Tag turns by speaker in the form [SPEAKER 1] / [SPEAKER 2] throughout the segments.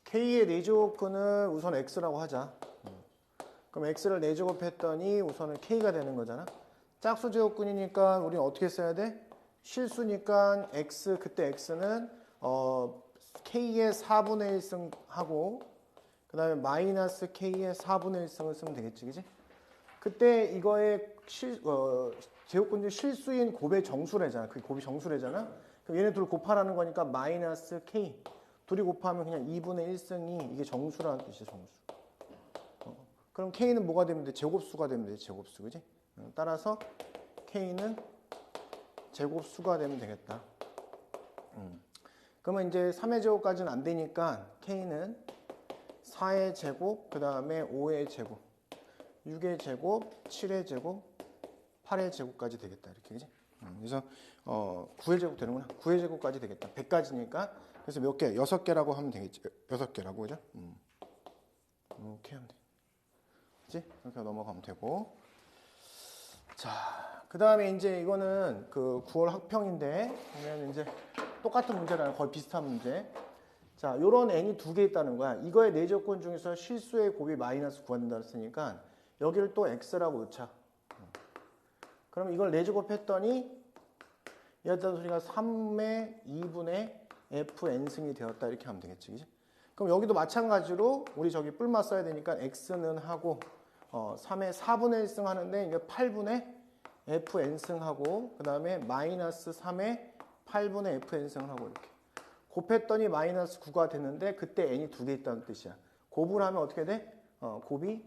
[SPEAKER 1] K의 4제곱근을 우선 X라고 하자. 그럼 X를 4제곱했더니 우선은 K가 되는 거잖아. 짝수 제곱근이니까 우리는 어떻게 써야 돼? 실수니까 X, 그때 X는 K의 4분의 1승 하고 그 다음에 마이너스 K의 4분의 1승을 쓰면 되겠지, 그지? 그때 이거의 제곱근 중 실수인 곱의 정수래잖아. 그게 곱이 정수래잖아. 그럼 얘네 둘 곱하라는 거니까 마이너스 K. 둘이 곱하면 그냥 2분의 1승이 이게 정수라는 뜻이야, 정수. 그럼 K는 뭐가 되면 돼? 제곱수가 되면 돼, 제곱수, 그지? 따라서 K는 제곱수가 되면 되겠다. 그러면 이제 3의 제곱까지는 안 되니까 K는 4의 제곱, 그 다음에 5의 제곱, 6의 제곱, 7의 제곱, 8의 제곱까지 되겠다. 이렇게, 그지? 그래서 9의 제곱 되는구나. 9의 제곱까지 되겠다. 100까지니까. 그래서 몇 개? 6개라고 하면 되겠지. 6개라고, 그죠? 이렇게 하면 돼. 그지? 이렇게 넘어가면 되고. 자, 그 다음에 이제 이거는 그 9월 학평인데, 보면 이제 똑같은 문제랑 거의 비슷한 문제. 자, 요런 n이 2개 있다는 거야. 이거의 4제곱근 중에서 실수의 곱이 마이너스 9가 된다 했으니까 여기를 또 x라고 놓자. 그럼 이걸 4제곱했더니 얘한테 소리가 3의 2분의 fn승이 되었다. 이렇게 하면 되겠지, 그지? 그럼 여기도 마찬가지로 우리 저기 뿔마 써야 되니까 x는 하고 3의 4분의 1승 하는데 이게 8분의 fn승 하고 그 다음에 마이너스 3의 8분의 fn승을 하고 이렇게 곱했더니 마이너스 9가 됐는데 그때 n이 2개 있다는 뜻이야. 곱을 하면 어떻게 돼? 곱이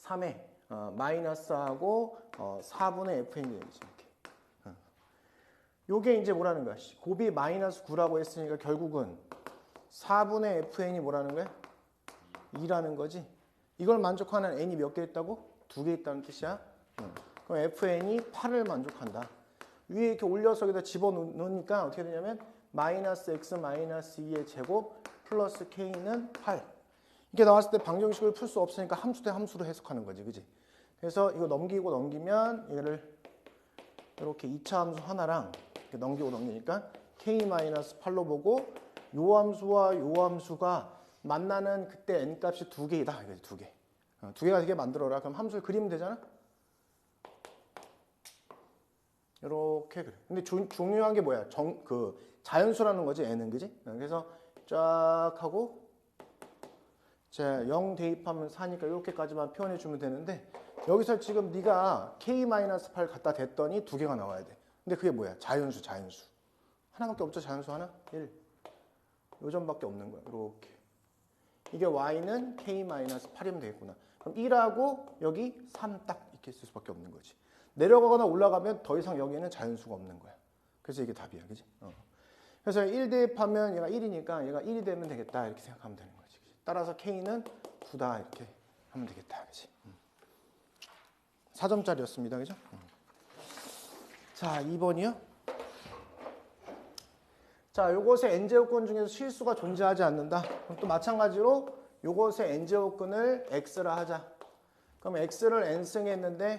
[SPEAKER 1] 3의 마이너스하고 4분의 fn이 되지. 이렇게. 요게 이제 뭐라는 거야? 곱이 마이너스 9라고 했으니까 결국은 4분의 fn이 뭐라는 거야? 2라는 거지. 이걸 만족하는 n이 몇 개 있다고? 2개 있다는 뜻이야. 그럼 fn이 8을 만족한다. 위에 이렇게 올려서 여기다 집어넣으니까 어떻게 되냐면 마이너스 x 마이너스 2의 제곱 플러스 k는 8. 이렇게 나왔을 때 방정식을 풀 수 없으니까 함수 대 함수로 해석하는 거지, 그지? 그래서 이거 넘기면 얘를 이렇게 2차 함수 하나랑 이렇게 넘기니까 k-8로 보고 요 함수와 요 함수가 만나는 그때 n 값이 2개이다. 이거지, 2개. 2개가 되게 만들어라. 그럼 함수를 그리면 되잖아? 이렇게 그래. 근데 중요한 게 뭐야? 자연수라는 거지, n은, 그지? 그래서 쫙 하고, 자, 0 대입하면 4니까 이렇게까지만 표현해 주면 되는데, 여기서 지금 네가 k-8 갖다 댔더니 2개가 나와야 돼. 근데 그게 뭐야? 자연수. 하나밖에 없죠, 자연수 하나? 1. 요 점밖에 없는 거야, 이렇게. 이게 y는 k-8이면 되겠구나. 그럼 1하고 여기 3 딱 이렇게 쓸 수밖에 없는 거지. 내려가거나 올라가면 더 이상 여기에는 자연수가 없는 거야. 그래서 이게 답이야, 그지? 그래서 1 대입하면 얘가 1이니까 얘가 1이 되면 되겠다 이렇게 생각하면 되는 거지. 그치? 따라서 k는 9다 이렇게 하면 되겠다, 그지? 4점짜리였습니다, 그죠? 자, 2번이요. 자, 요것의 n제곱근 중에서 실수가 존재하지 않는다. 그럼 또 마찬가지로 요것의 n제곱근을 x라 하자. 그럼 x를 n승 했는데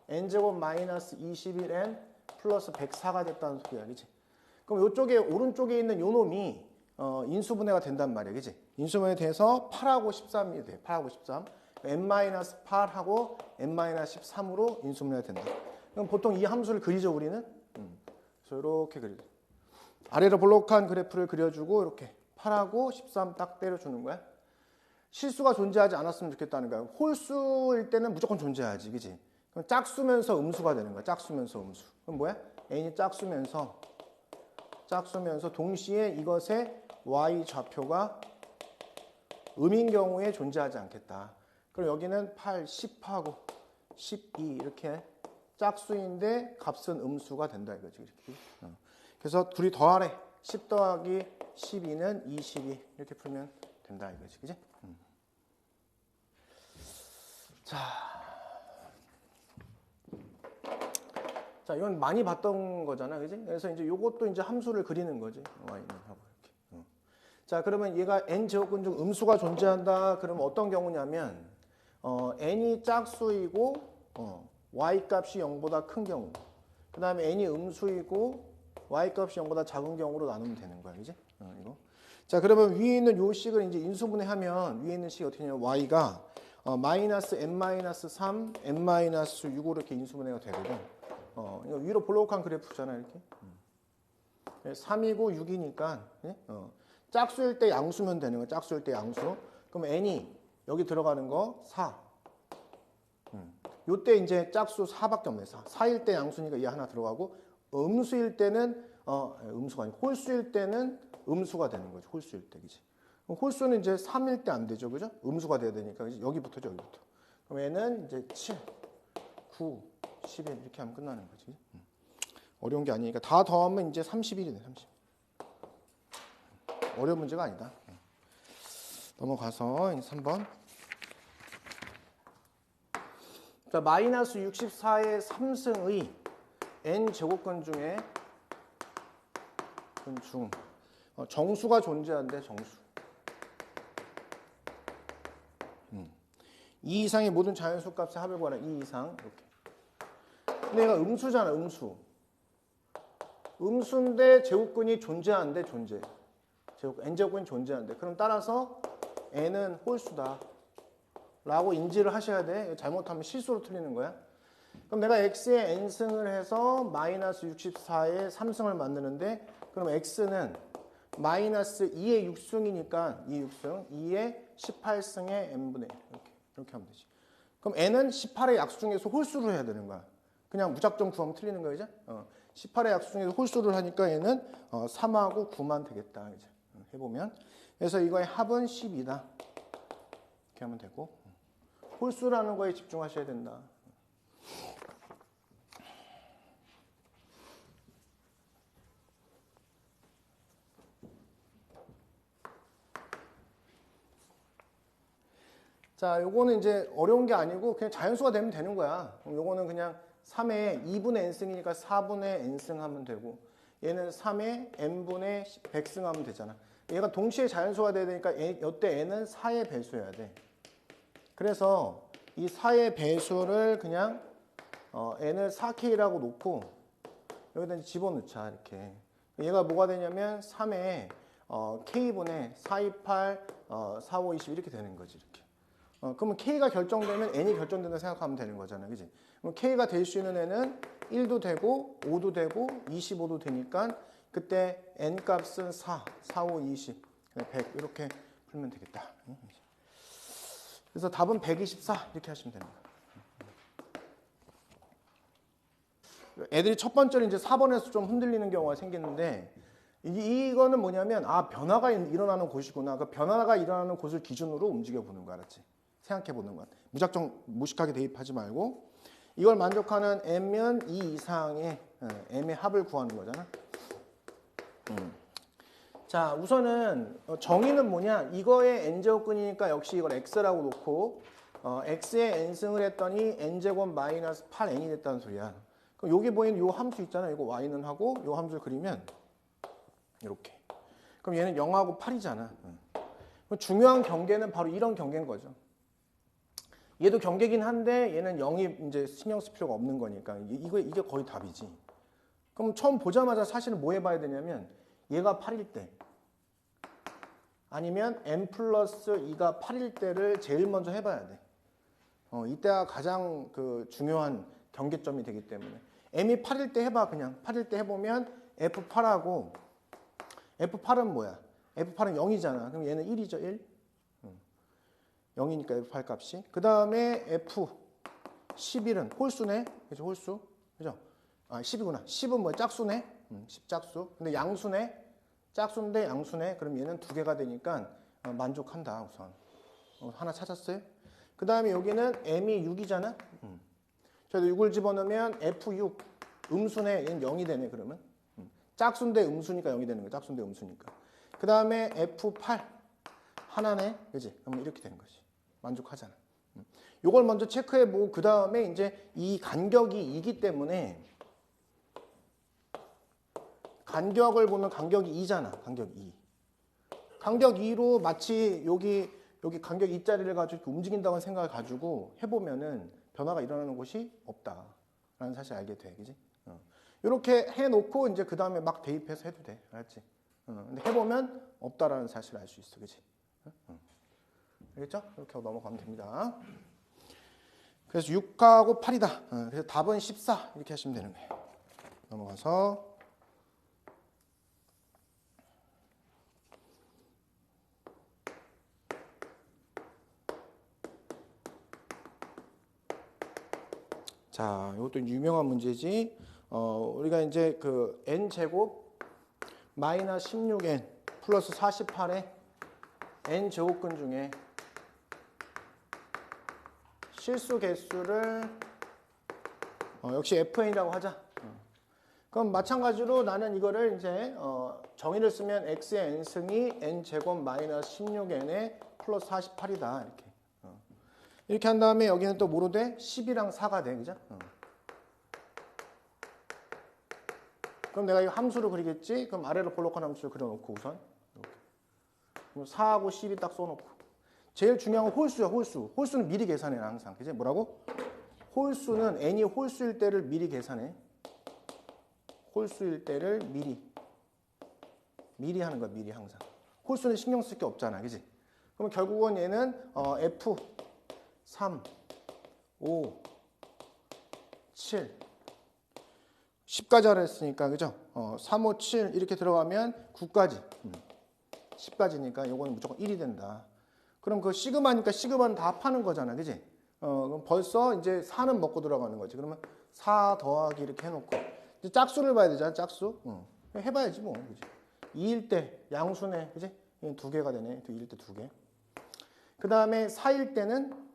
[SPEAKER 1] n제곱 마이너스 21n 플러스 104가 됐다는 소리야, 그치? 그럼 이쪽에 오른쪽에 있는 요 놈이 인수분해가 된단 말이야, 그치? 인수분해 돼서 8하고 13이 돼. 8하고 13. n-8하고 n-13으로 인수분해가 된다. 그럼 보통 이 함수를 그리죠, 우리는? 그래서 이렇게 그리죠. 아래로 볼록한 그래프를 그려주고 이렇게 8하고 13 딱 때려주는 거야. 실수가 존재하지 않았으면 좋겠다는 거야. 홀수일 때는 무조건 존재하지, 그치? 그럼 짝수면서 음수가 되는 거야. 짝수면서 음수. 그럼 뭐야? n이 짝수면서 동시에 이것의 y 좌표가 음인 경우에 존재하지 않겠다. 그럼 여기는 8, 10하고 12 이렇게 짝수인데 값은 음수가 된다 이거지. 이렇게. 그래서 둘이 더하래. 10 더하기 12는 22 이렇게 풀면 된다 이거지. 그지? 자, 이건 많이 봤던 거잖아, 그지? 그래서 이제 요것도 이제 함수를 그리는 거지. y는 하고 이렇게. 자, 그러면 얘가 n 제곱근 중 음수가 존재한다. 그러면 어떤 경우냐면, n이 짝수이고, y 값이 0보다 큰 경우. 그 다음에 n이 음수이고, y 값이 0보다 작은 경우로 나누면 되는 거야, 그지? 이거. 자, 그러면 위에 있는 요 식을 이제 인수분해하면 위에 있는 식이 어떻게 되냐면 y가 마이너스 n-3, n-6으로 이렇게 인수분해가 되거든. 이거 위로 볼록한 그래프잖아, 이렇게. 3이고 6이니까 짝수일 때 양수면 되는 거야. 짝수일 때 양수. 그럼 n이 여기 들어가는 거 4. 요때 이제 짝수 4밖에 없네. 4일 때 양수니까 얘 하나 들어가고 음수일 때는 음수가 아니고 홀수일 때는 음수가 되는 거죠. 홀수일 때, 그지? 홀수는 이제 3일 때 안 되죠, 그죠? 음수가 돼야 되니까, 그지? 여기부터죠, 여기부터. 그럼 얘는 이제 7, 9, 11 이렇게 하면 끝나는 거지. 어려운 게 아니니까 다 더하면 이제 31이네, 30. 어려운 문제가 아니다. 넘어가서 3번. 자, 마이너스 64의 3승의 n 제곱근 중에 정수가 존재한대, 정수. 2 이상의 모든 자연수 값의 합을 구하라. 2 이상 이렇게. 근데 얘가 음수잖아, 음수. 음수인데 제곱근이 존재한대, 존재. n 제곱근이 존재한대. 그럼 따라서 n은 홀수다 라고 인지를 하셔야 돼. 잘못하면 실수로 틀리는 거야. 그럼 내가 x에 n승을 해서 마이너스 64에 3승을 만드는데, 그럼 x는 마이너스 2의 6승이니까 2의 6승, 2의 18승의 n분의 1. 이렇게 하면 되지. 그럼 n은 18의 약수 중에서 홀수를 해야 되는 거야. 그냥 무작정 구하면 틀리는 거야, 이제. 18의 약수 중에서 홀수를 하니까 얘는 3하고 9만 되겠다, 이제. 해보면. 그래서 이거의 합은 10이다. 이렇게 하면 되고. 홀수라는 거에 집중하셔야 된다. 자, 요거는 이제 어려운 게 아니고 그냥 자연수가 되면 되는 거야. 그럼 요거는 그냥 3의 2분의 n승이니까 4분의 n승 하면 되고, 얘는 3의 n분의 100승 하면 되잖아. 얘가 동시에 자연수가 돼야 되니까 이때 n은 4의 배수여야 돼. 그래서 이 4의 배수를 그냥 n을 4k라고 놓고 여기다 집어넣자, 이렇게. 얘가 뭐가 되냐면 3의 k분의 428, 4520 이렇게 되는 거지, 이렇게. 그러면 K가 결정되면 N이 결정된다 생각하면 되는 거잖아요, 그지? 그럼 K가 될 수 있는 N은 1도 되고 5도 되고 25도 되니까 그때 N 값은 4, 4, 5, 20, 100 이렇게 풀면 되겠다. 그래서 답은 124 이렇게 하시면 됩니다. 애들이 첫 번째로 이제 4번에서 좀 흔들리는 경우가 생기는데, 이거는 뭐냐면 변화가 일어나는 곳이구나. 그 변화가 일어나는 곳을 기준으로 움직여 보는 거, 알았지? 생각해 보는 것. 무작정 무식하게 대입하지 말고 이걸 만족하는 n면 2 이상의 m의 합을 구하는 거잖아. 자, 우선은 정의는 뭐냐? 이거의 n제곱근이니까 역시 이걸 x라고 놓고 x에 n승을 했더니 n제곱 마이너스 8n이 됐다는 소리야. 그럼 여기 보이는 요 함수 있잖아. 이거 y는 하고 요 함수를 그리면 이렇게. 그럼 얘는 0하고 8이잖아. 중요한 경계는 바로 이런 경계인 거죠. 얘도 경계긴 한데 얘는 0이 이제 신경 쓸 필요가 없는 거니까 이게 거의 답이지. 그럼 처음 보자마자 사실은 뭐 해봐야 되냐면 얘가 8일 때 아니면 n 플러스 2가 8일 때를 제일 먼저 해봐야 돼. 이때가 가장 그 중요한 경계점이 되기 때문에 m이 8일 때 해봐. 그냥 8일 때 해보면 f8하고 f8은 뭐야? f8은 0이잖아. 그럼 얘는 1이죠. 1. 0이니까 f8 값이. 그 다음에 f11은 홀수네. 그죠? 홀수. 그죠? 10이구나. 10은 뭐야? 짝수네. 10 짝수. 근데 양수네. 짝수인데 양수네. 그럼 얘는 두 개가 되니까 만족한다, 우선. 하나 찾았어요? 그 다음에 여기는 m이 6이잖아. 저희도 6을 집어넣으면 f6 음수네. 얘는 0이 되네, 그러면. 짝수인데 음수니까 0이 되는 거야. 짝수인데 음수니까. 그 다음에 f8 하나네. 그지? 그럼 이렇게 되는 거지. 만족하잖아. 요걸 먼저 체크해보고 그 다음에 이제 이 간격이 2기 때문에 간격을 보면 간격이 2잖아. 간격 2. 간격 2로 마치 여기 간격 2짜리를 가지고 이렇게 움직인다고 생각을 가지고 해보면은 변화가 일어나는 곳이 없다라는 사실을 알게 돼. 그지? 이렇게 해놓고 이제 그 다음에 막 대입해서 해도 돼. 알았지? 근데 해보면 없다라는 사실을 알 수 있어. 그치? 알겠죠? 이렇게 넘어가면 됩니다. 그래서 6하고 8이다. 그래서 답은 14 이렇게 하시면 되는 거예요. 넘어가서 자, 이것도 유명한 문제지. 우리가 이제 그 n제곱 마이너스 16n 플러스 48의 n제곱근 중에 실수 개수를 역시 fn이라고 하자. 그럼 마찬가지로 나는 이거를 이제 정의를 쓰면 x의 n승이 n제곱 마이너스 16n의 플러스 48이다. 이렇게. 이렇게 한 다음에 여기는 또 뭐로 돼? 10이랑 4가 돼. 그죠? 그럼 내가 이 함수를 그리겠지? 그럼 아래로 볼록한 함수를 그려놓고 우선. 이렇게. 그럼 4하고 10이 딱 써놓고. 제일 중요한 건 홀수야, 홀수. 홀수는 미리 계산해, 항상. 그지? 뭐라고? 홀수는 n이 홀수일 때를 미리 계산해. 홀수일 때를 미리 하는 거야, 미리 항상. 홀수는 신경 쓸 게 없잖아. 그지? 그럼 결국은 얘는 f 3, 5, 7, 10까지 하라 했으니까, 그죠? 3, 5, 7 이렇게 들어가면 9까지, 10까지니까 요거는 무조건 1이 된다. 그럼 그 시그마니까 시그마는 다 합하는 거잖아, 그지? 그럼 벌써 이제 4는 먹고 들어가는 거지. 그러면 4 더하기 이렇게 해놓고 이제 짝수를 봐야 되잖아, 짝수. 해봐야지 뭐, 그지? 2일 때 양수네, 그지? 얘는 2개가 되네, 2일 때 2개. 그 다음에 4일 때는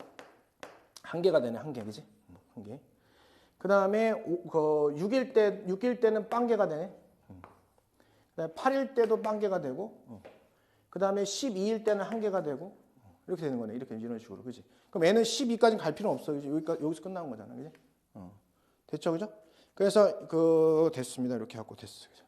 [SPEAKER 1] 1개가 되네, 1개, 그지? 1개. 그 다음에 6일 때는 빵개가 되네. 그다음에 8일 때도 빵개가 되고, 그 다음에 12일 때는 1개가 되고, 이렇게 되는 거네. 이렇게 이런 식으로, 그지? 그럼 얘는 12까지 갈 필요는 없어, 그지? 여기서 끝난 거잖아, 그지? 됐죠, 그죠? 그래서 됐습니다. 이렇게 하고 됐어, 그죠?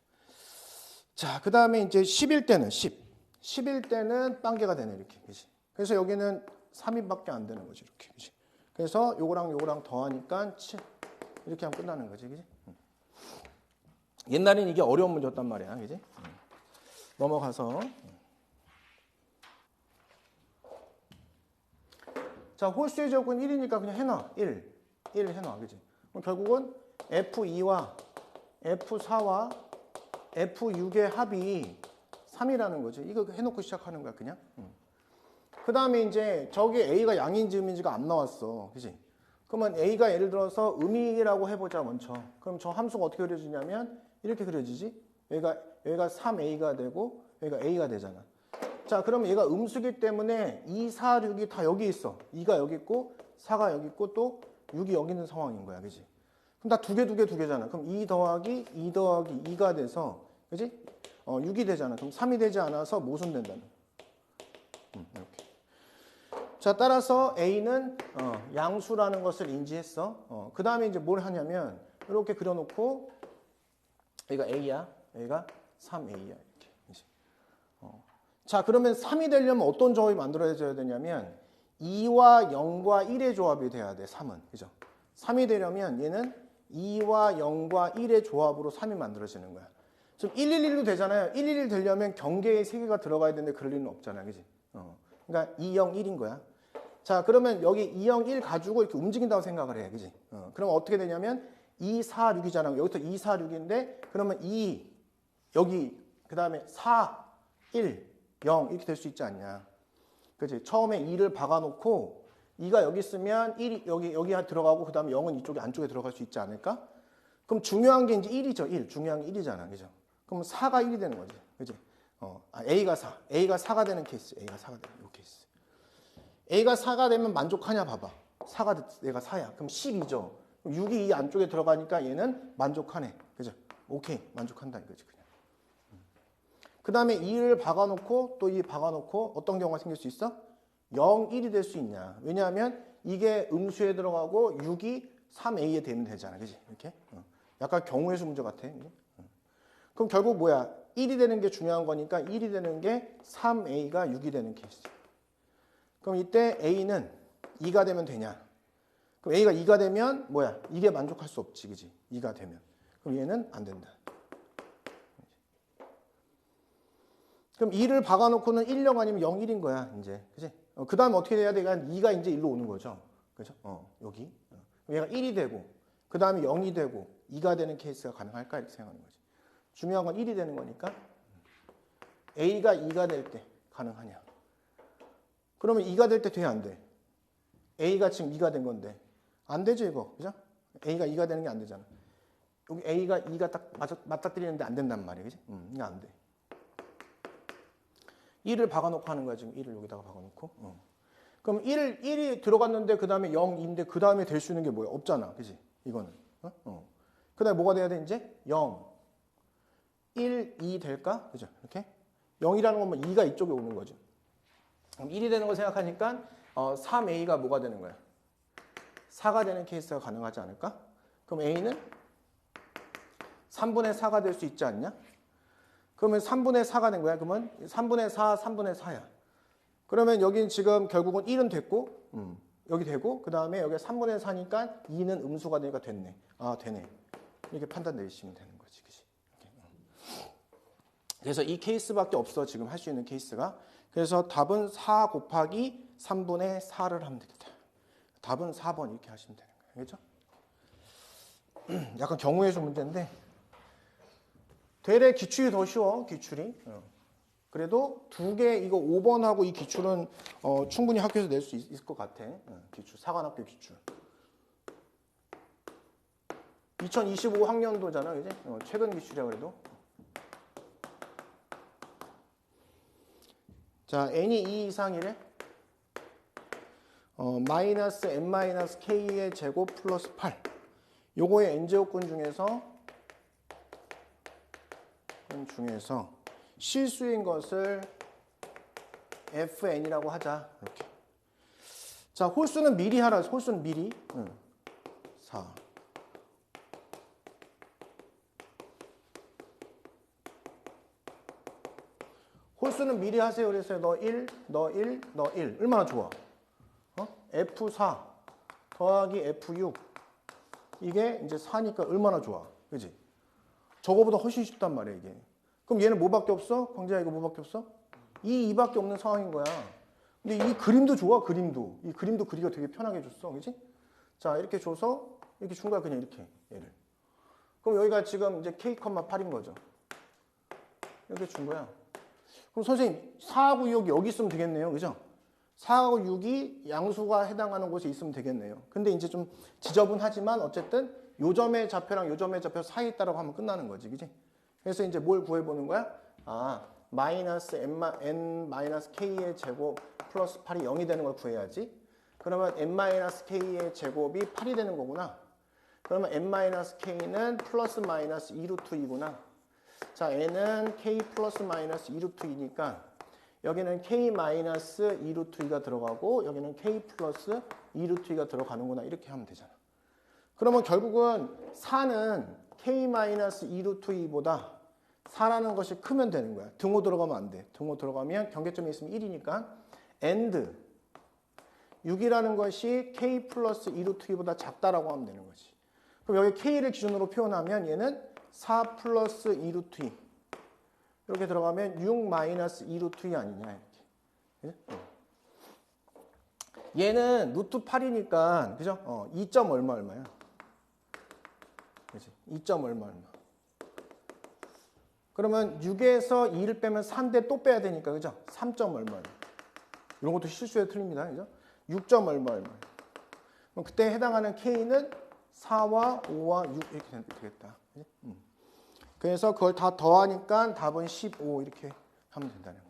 [SPEAKER 1] 자, 그 다음에 이제 10일 때는 10일 때는 빵개가 되네, 이렇게, 그지? 그래서 여기는 3일밖에 안 되는 거지, 이렇게, 그지? 그래서 요거랑 더하니까 7 이렇게 하면 끝나는 거지, 그지? 옛날엔 이게 어려운 문제였단 말이야, 그지? 넘어가서 자, 홀수의 제곱은 1이니까 그냥 해놔. 1 해놔, 그지? 그럼 결국은 F2와 F4와 F6의 합이 3이라는 거지. 이거 해놓고 시작하는 거야, 그냥. 그 다음에 이제 저기 A가 양인지 음인지가 안 나왔어, 그지? 그러면 A가 예를 들어서 음이라고 해보자, 먼저. 그럼 저 함수가 어떻게 그려지냐면 이렇게 그려지지? 여기가 3A가 되고 여기가 A가 되잖아. 자, 그럼 얘가 음수기 때문에 2, 4, 6이 다 여기 있어. 2가 여기 있고 4가 여기 있고 또 6이 여기 있는 상황인 거야, 그지? 그럼 다 두 개잖아. 그럼 2 더하기 2가 돼서, 그지? 6이 되잖아. 그럼 3이 되지 않아서 모순된다는. 이렇게. 자, 따라서 A는 양수라는 것을 인지했어. 그 다음에 이제 뭘 하냐면 이렇게 그려놓고 여기가 A야, 여기가 3A야, 이렇게. 자, 그러면 3이 되려면 어떤 조합이 만들어져야 되냐면 2와 0과 1의 조합이 돼야 돼, 3은. 그죠? 3이 되려면 얘는 2와 0과 1의 조합으로 3이 만들어지는 거야. 지금 111도 되잖아요. 111 되려면 경계에 3개가 들어가야 되는데 그럴 리는 없잖아, 그지? 그러니까 2, 0, 1인 거야. 자, 그러면 여기 2, 0, 1 가지고 이렇게 움직인다고 생각을 해, 그지? 그러면 어떻게 되냐면 2, 4, 6이잖아. 여기부터 2, 4, 6인데 그러면 2, 여기, 그 다음에 4, 1, 0 이렇게 될 수 있지 않냐. 그치? 처음에 2를 박아놓고 2가 여기 있으면 1이 여기 들어가고 그 다음에 0은 이쪽에 안쪽에 들어갈 수 있지 않을까? 그럼 중요한 게 이제 1이죠. 1. 중요한 게 1이잖아. 그죠? 그럼 4가 1이 되는 거지. 그치? A가 4. A가 4가 되는 케이스. A가 4가 되는 이 케이스. A가 4가 되면 만족하냐 봐봐. 4가 얘가 4야. 그럼 10이죠. 6이 이 안쪽에 들어가니까 얘는 만족하네. 그죠? 오케이. 만족한다 이거지. 그냥. 그 다음에 2를 박아놓고 또 2 박아놓고 어떤 경우가 생길 수 있어? 0, 1이 될 수 있냐. 왜냐하면 이게 음수에 들어가고 6이 3A에 되면 되잖아. 그지? 이렇게. 약간 경우의 수 문제 같아. 그럼 결국 뭐야? 1이 되는 게 중요한 거니까 1이 되는 게 3A가 6이 되는 케이스. 그럼 이때 A는 2가 되면 되냐? 그럼 A가 2가 되면 뭐야? 이게 만족할 수 없지. 그지? 2가 되면. 그럼 얘는 안 된다. 그럼 2를 박아놓고는 1령 아니면 0, 1인 거야, 이제. 그지? 그 다음에 어떻게 돼야 돼? 2가 이제 1로 오는 거죠. 그죠? 여기. 얘가 1이 되고, 그 다음에 0이 되고, 2가 되는 케이스가 가능할까? 이렇게 생각하는 거지. 중요한 건 1이 되는 거니까. A가 2가 될 때 가능하냐? 그러면 2가 될 때 돼, 안 돼? A가 지금 2가 된 건데. 안 되죠, 이거. 그죠? A가 2가 되는 게 안 되잖아. 여기 A가 2가 딱 맞닥뜨리는데 안 된단 말이야. 그지? 이거 안 돼. 1을 박아놓고 하는 거야, 지금. 1을 여기다가 박아놓고. 그럼 1이 들어갔는데, 그 다음에 0인데, 그 다음에 될 수 있는 게 뭐야? 없잖아. 그지? 이거는. 그 다음에 뭐가 돼야 돼, 이제? 0. 1, 2 될까? 그죠? 이렇게. 0이라는 건 뭐 2가 이쪽에 오는 거죠. 그럼 1이 되는 걸 생각하니까, 3A가 뭐가 되는 거야? 4가 되는 케이스가 가능하지 않을까? 그럼 A는 3분의 4가 될 수 있지 않냐? 그러면 3분의 4가 된 거야. 그러면 3분의 4, 3분의 4야. 그러면 여긴 지금 결국은 1은 됐고, 여기 되고, 그 다음에 여기 3분의 4니까 2는 음수가 되니까 됐네. 아, 되네. 이렇게 판단 내리시면 되는 거지. 그치? 그래서 이 케이스밖에 없어. 지금 할 수 있는 케이스가. 그래서 답은 4 곱하기 3분의 4를 하면 되겠다. 답은 4번 이렇게 하시면 되는 거예요. 알겠죠? 약간 경우의 수 문제인데, 되레 기출이 더 쉬워, 기출이. 그래도 두 개, 이거 5번하고 이 기출은 충분히 학교에서 낼 수 있을 것 같아. 기출, 사관학교 기출. 2025 학년도잖아, 그지? 최근 기출이야, 그래도. 자, n이 2 이상이래. 마이너스 n 마이너스 k의 제곱 플러스 8. 요거의 n제곱근 중에서 실수인 것을 fn이라고 하자. 이렇게. 자, 홀수는 미리 하라. 홀수는 미리. 4. 홀수는 미리 하세요. 그래서 너 1, 너 1, 너 1. 얼마나 좋아? F4 더하기 F6. 이게 이제 4니까 얼마나 좋아. 그지? 저거보다 훨씬 쉽단 말이야, 이게. 그럼 얘는 뭐밖에 없어? 광재야, 이거 뭐밖에 없어? 2밖에 없는 상황인 거야. 근데 이 그림도 좋아, 그림도. 이 그림도 그리기가 되게 편하게 줬어. 그지? 자, 이렇게 줘서 이렇게 준 거야, 그냥 이렇게. 얘를. 그럼 여기가 지금 이제 K,8인 거죠. 이렇게 준 거야. 그럼 선생님, 4하고 6이 여기 있으면 되겠네요. 그죠? 4하고 6이 양수가 해당하는 곳에 있으면 되겠네요. 근데 이제 좀 지저분하지만 어쨌든 요 점의 좌표랑 요 점의 좌표 사이에 있다라고 하면 끝나는 거지. 그지? 그래서 이제 뭘 구해보는 거야? 마이너스 n 마이너스 k의 제곱 플러스 8이 0이 되는 걸 구해야지. 그러면 n 마이너스 k의 제곱이 8이 되는 거구나. 그러면 n 마이너스 k는 플러스 마이너스 2루트 2구나. 자, n은 k 플러스 마이너스 2루트 2니까 여기는 k 마이너스 2루트 2가 들어가고 여기는 k 플러스 2루트 2가 들어가는구나. 이렇게 하면 되잖아. 그러면 결국은 4는 k 마이너스 2루트 2보다 4라는 것이 크면 되는 거야. 등호 들어가면 안 돼. 등호 들어가면 경계점에 있으면 1이니까 and 6이라는 것이 k 플러스 2루트 2보다 작다라고 하면 되는 거지. 그럼 여기 k를 기준으로 표현하면 얘는 4 플러스 2루트 2 이렇게 들어가면 6 마이너스 2루트 2 아니냐 이렇게. 얘는 루트 8이니까 그죠? 2점 얼마야? 그치? 2점 얼마. 그러면 6에서 2를 빼면 4인데 또 빼야 되니까 그죠? 3점 얼마야? 이런 것도 실수에 틀립니다. 그죠? 6점 얼마. 그럼 그때 해당하는 K는 4와 5와 6 이렇게 되겠다. 그래서 그걸 다 더하니까 답은 15 이렇게 하면 된다는